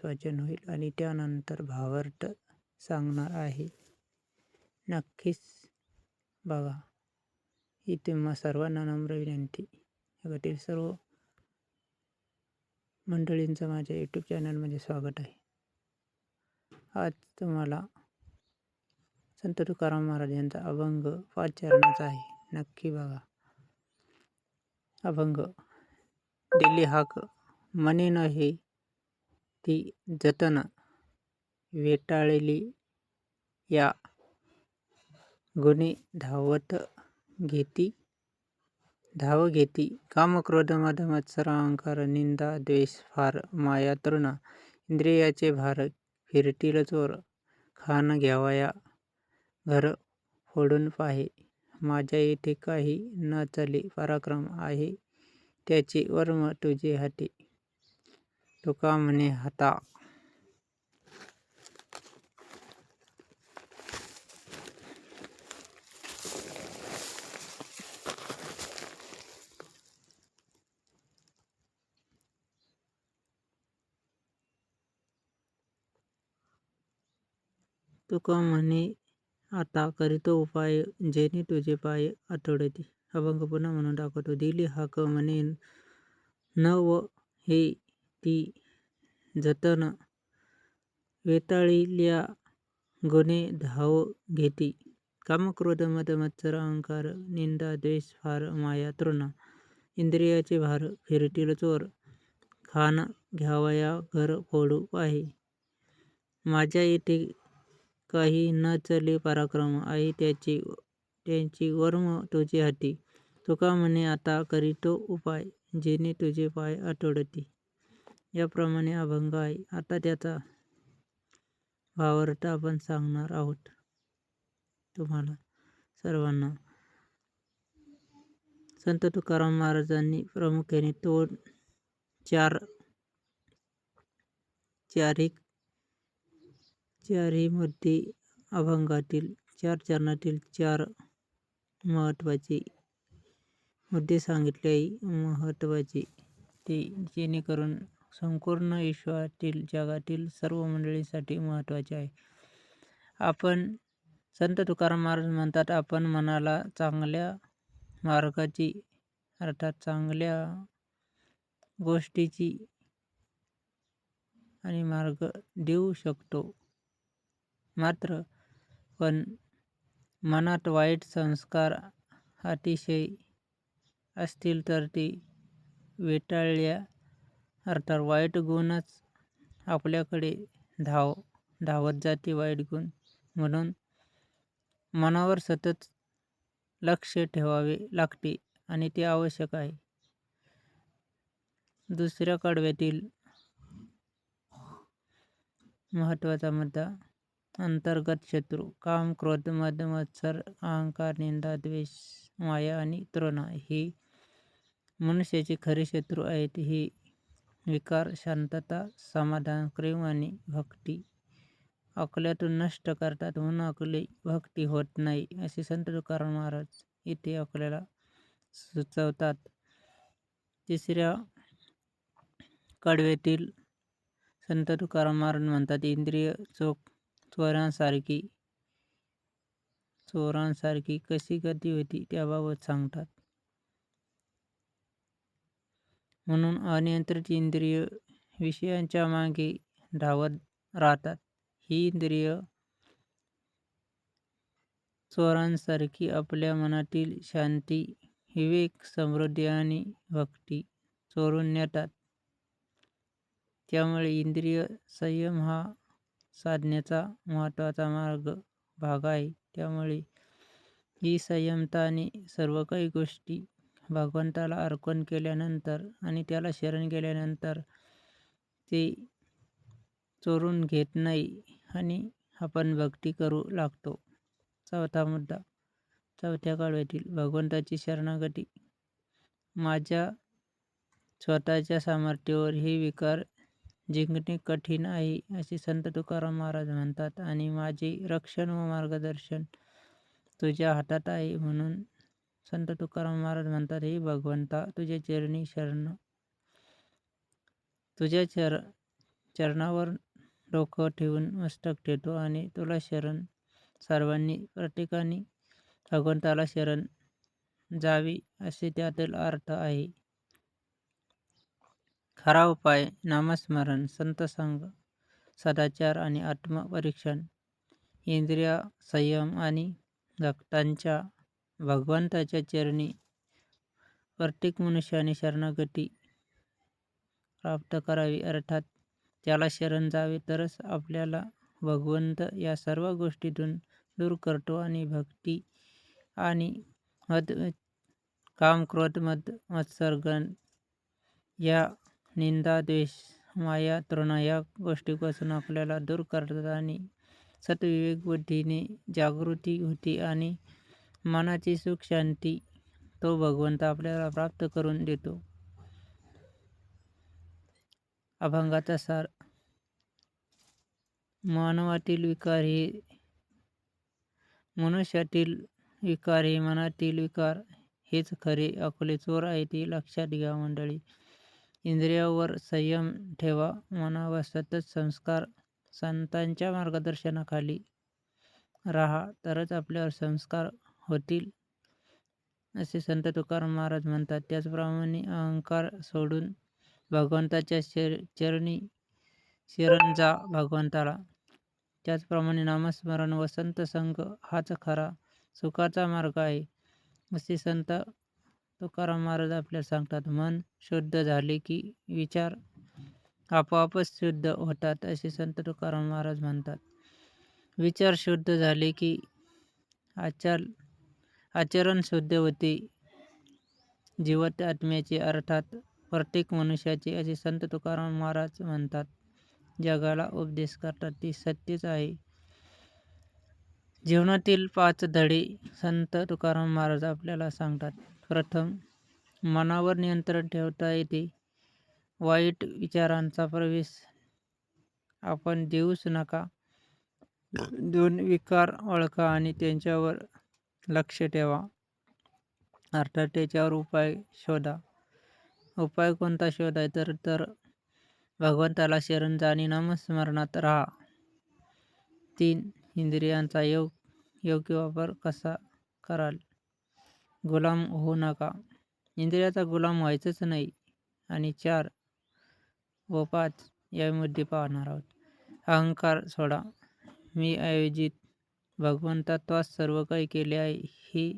वाचन होईल आणि त्यानंतर भावार्थ सांगणार आहे. नक्कीच बघा. ही तुम्हा सर्वांना नम्र विनंती. जगातील सर्व मंडळींचं माझ्या यूट्यूब चॅनलमध्ये स्वागत आहे. आज तुम्हाला संत तुकाराम महाराज यांचा अभंग 5 चरणाचा आहे. नक्की बघा. अभंग. दिली हाक मने नव्हे ती जतन, वेटाळली या गुणी धाव घेती. काम क्रोध मद मत्सर अहंकार निंदा द्वेष फार माया तृण. इंद्रियाचे भार फिरतील चोर, खान घ्यावया घर फोडून पाहे. माझ्या येथे काही न चले पराक्रम आहे, त्याचे वर्म तुझे हाती. तुका म्हणे हाता तुका म्हणे आता करीतो उपाय, जेणे तुझे पाय आठवडती. अभंग पुन्हा म्हणून दाखवतो. दिली हाक म्हणे नव हे ती जतन, वेताळिल्या गुणे धाव घेती. काम क्रोध मद मत्सर अहंकार निंदा द्वेष फार माया तृण. इंद्रियाचे भार फिरतील चोर, खान घ्यावया घर फोडू पाहे. माझ्या येथे काही न चले पराक्रम आहे, त्यांची वर्म तुझे हाती. तुका म्हणे आता करीतो उपाय, जेणे तुझे पाय आठवडती. याप्रमाणे अभंग आहे. आता त्याचा भावार्थ आपण सांगणार आहोत तुम्हाला सर्वांना. संत तुकाराम महाराजांनी प्रामुख्याने चारही मुद्दे अभंगातील 4 चरणातील 4 महत्त्वाचे मुद्दे सांगितले आहे. महत्त्वाचे ते जेणेकरून संपूर्ण विश्वातील जगातील सर्व मंडळींसाठी महत्त्वाचे आहे. आपण संत तुकाराम महाराज म्हणतात, आपण मनाला चांगल्या मार्गाची अर्थात चांगल्या गोष्टीची आणि मार्ग देऊ शकतो. मात्र पण मनात वाईट संस्कार अतिशय असतील तर ते वेटाळल्या अर्थात वाईट गुणच आपल्याकडे धावत जाते. वाईट गुण म्हणून मनावर सतत लक्ष ठेवावे लागते आणि ते आवश्यक आहे. दुसऱ्या कडव्यातील महत्त्वाचा मुद्दा अंतर्गत शत्रू. काम क्रोध मद मत्सर अहंकार निंदा द्वेष माया आणि तृण हे मनुष्याचे खरे शत्रू आहेत. हे विकार शांतता, समाधान, प्रेम आणि भक्ती अकल्यातून नष्ट करतात. म्हणून अकली भक्ती होत नाही, असे संत तुकाराम महाराज इथे आपल्याला सुचवतात. तिसऱ्या कडव्यातील संत तुकाराम महाराज म्हणतात, इंद्रिय चोरांसारखी कशी गती होती त्याबाबत सांगतात. म्हणून अनियंत्रित इंद्रिय विषयांच्या मागे धावत राहतात. ही इंद्रिय चोरांसारखी आपल्या मनातील शांती, विवेक, समृद्धी आणि भक्ती चोरून नेतात. त्यामुळे इंद्रिय संयम हा साधनेचा महत्त्वाचा भाग आहे. त्यामुळे ही संयमता आणि सर्व काही गोष्टी भगवंताला अर्पण केल्यानंतर आणि त्याला शरण गेल्यानंतर ते चोरून घेत नाही आणि आपण भक्ती करू लागतो. चौथा मुद्दा, चौथ्या कडव्यातील भगवंताची शरणागती. माझ्या स्वतःच्या सामर्थ्यावर हे विकार जिंकणे कठीण आहे, असे संत तुकाराम महाराज म्हणतात. आणि माझे रक्षण व मार्गदर्शन तुझ्या हातात आहे. म्हणून संत तुकाराम महाराज म्हणतात, हे भगवंता, तुझ्या चरणावर डोकं ठेवून मस्तक ठेवतो आणि तुला शरण. सर्वांनी प्रत्येकाने भगवंताला शरण जावी असे त्यातील अर्थ आहे. खरा उपाय नामस्मरण, संतसंग, सदाचार आणि आत्मपरीक्षण. इंद्रिय संयम आणि भक्तांच्या भगवंताच्या चरणी प्रत्येक मनुष्याने शरणागती प्राप्त करावी, अर्थात त्याला शरण जावे. तरच आपल्याला भगवंत या सर्व गोष्टीतून दूर करतो आणि भक्ती आणि मद काम, क्रोध, मद, मत्सर, या निंदा, द्वेष, माया, तृणा या गोष्टीपासून आपल्याला दूर करतात आणि सतविवेक बुद्धीने जागृती होती आणि मनाची सुख शांती तो भगवंत आपल्याला प्राप्त करून देतो. अभंगाचा सार. मानवातील विकार हे मनुष्यातील विकार हे मनातील विकार हेच खरे अकले चोर आहे ते लक्षात घ्या मंडळी. इंद्रियावर संयम ठेवा, मनावर सतत संस्कार, संतांच्या मार्गदर्शनाखाली राहा, तरच आपल्यावर संस्कार होतील असे संत तुकाराम महाराज म्हणतात. त्याचप्रमाणे अहंकार सोडून भगवंताच्या चरणी शरण जा भगवंताला. त्याचप्रमाणे नामस्मरण व संतसंग हाच खरा सुखाचा मार्ग आहे असे संत तुकाराम महाराज आपल्याला सांगतात. मन शुद्ध झाले की विचार आपोआपच शुद्ध होतात असे संत तुकाराम महाराज म्हणतात. विचार शुद्ध झाले की आचरण शुद्ध होते. जिवंत आत्म्याचे अर्थात प्रत्येक मनुष्याचे असे संत तुकाराम महाराज म्हणतात. जगाला उपदेश करतात ते सत्यच आहे. जीवनातील 5 धडे संत तुकाराम महाराज आपल्याला सांगतात. प्रथम, मनावर नियंत्रण ठेवता येते. वाईट विचारांचा प्रवेश आपण देऊच नका. 2 विकार ओळखा आणि त्यांच्यावर लक्ष ठेवा, अर्थात त्याच्यावर उपाय शोधा. उपाय कोणता शोधायचा तर भगवंताला शरण जा आणि नामस्मरणात राहा. 3, इंद्रियांचा योग्य वापर कसा कराल. गुलाम होऊ नका, इंद्रियाचा गुलाम व्हायचंच नाही. आणि 4 व 5 यामध्ये पाहणार आहोत. अहंकार सोडा, मी ऐवजी भगवंतात्वास सर्व काही केले आहे हे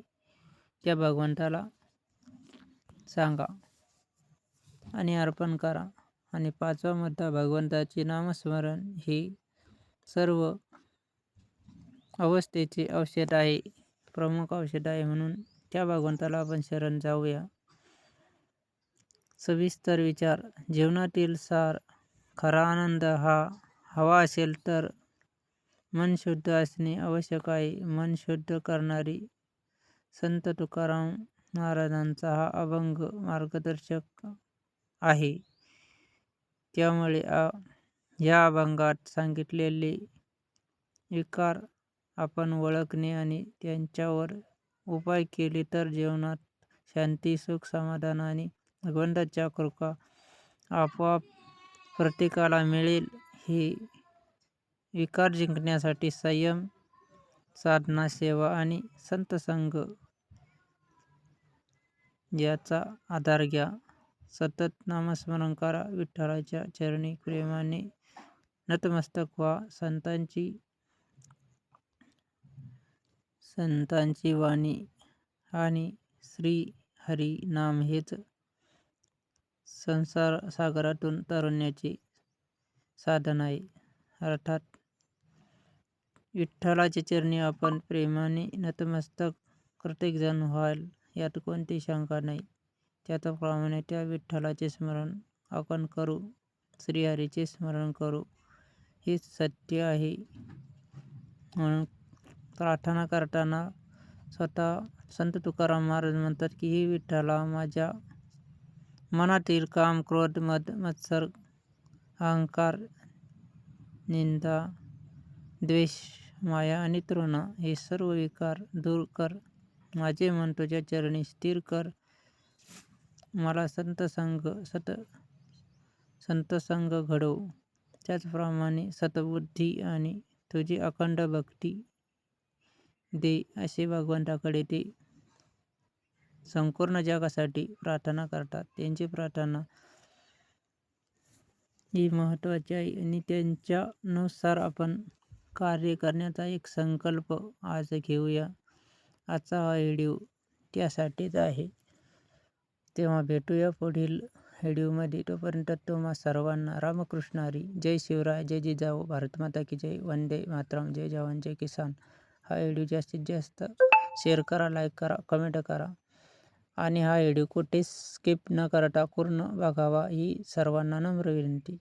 त्या भगवंताला सांगा आणि अर्पण करा. आणि 5वा मुद्दा, भगवंताचे नामस्मरण हे सर्व अवस्थेचे औषध आहे, प्रमुख औषध आहे, म्हणून त्या भगवंताला आपण शरण जाऊया. सविस्तर विचार. जीवनातील सार, खरा आनंद हा हवा असेल तर मन शुद्ध असणे आवश्यक आहे. मन शुद्ध करणारी संत तुकाराम महाराजांचा हा अभंग मार्गदर्शक आहे. त्यामुळे या अभंगात सांगितलेले विकार आपण ओळखणे आणि त्यांच्यावर उपाय केले तर जीवनात शांती, सुख, समाधान आणि भगवंताच्या कृपा आपोआप प्रत्येकाला मिळेल. हे विकार जिंकण्यासाठी संयम, साधना, सेवा आणि संतसंग याचा आधार घ्या. सतत नामस्मरण करा. विठ्ठलाच्या चरणी प्रेमाने नतमस्तक व्हा. संतांची वाणी आणि श्री हरी नाम हेच संसार सागरातून तरण्याचे साधन आहे. अर्थात विठ्ठलाच्या चरणी आपण प्रेमाने नतमस्तक प्रत्येकजण व्हाल यात कोणती शंका नाही. त्याप्रमाणे त्या विठ्ठलाचे स्मरण आपण करू, श्रीहरीचे स्मरण करू, हेच सत्य आहे. म्हणून प्रार्थना करताना स्वतः संत तुकाराम महाराज म्हणतात की हे विठ्ठला, माझ्या मनातील काम, क्रोध, मद, मत्सर, अहंकार, निंदा, द्वेष, माया आणि तृणा हे सर्व विकार दूर कर. माझे मन तुझ्या चरणी स्थिर कर. मला संतसंग घडव. त्याचप्रमाणे सतबुद्धी आणि तुझी अखंड भक्ती दे, असे भगवंताकडे ते संपूर्ण जगासाठी प्रार्थना करतात. त्यांची प्रार्थना ही महत्त्वाची आहे आणि त्यांच्यानुसार आपण कार्य करण्याचा एक संकल्प आज घेऊया. आजचा हा व्हिडिओ त्यासाठीच आहे. तेव्हा भेटूया पुढील व्हिडिओमध्ये. तोपर्यंत तुम्हा सर्वांना रामकृष्ण हरी. जय शिवराय, जय जिजाऊ, भारत माता की जय, वंदे मातरम, जय जवान जय किसान. हा व्हिडिओ जास्तीत जास्त शेअर करा, लाईक करा, कमेंट करा आणि हा व्हिडिओ कुठेच स्किप न करता पूर्ण बघावा ही सर्वांना नम्र विनंती.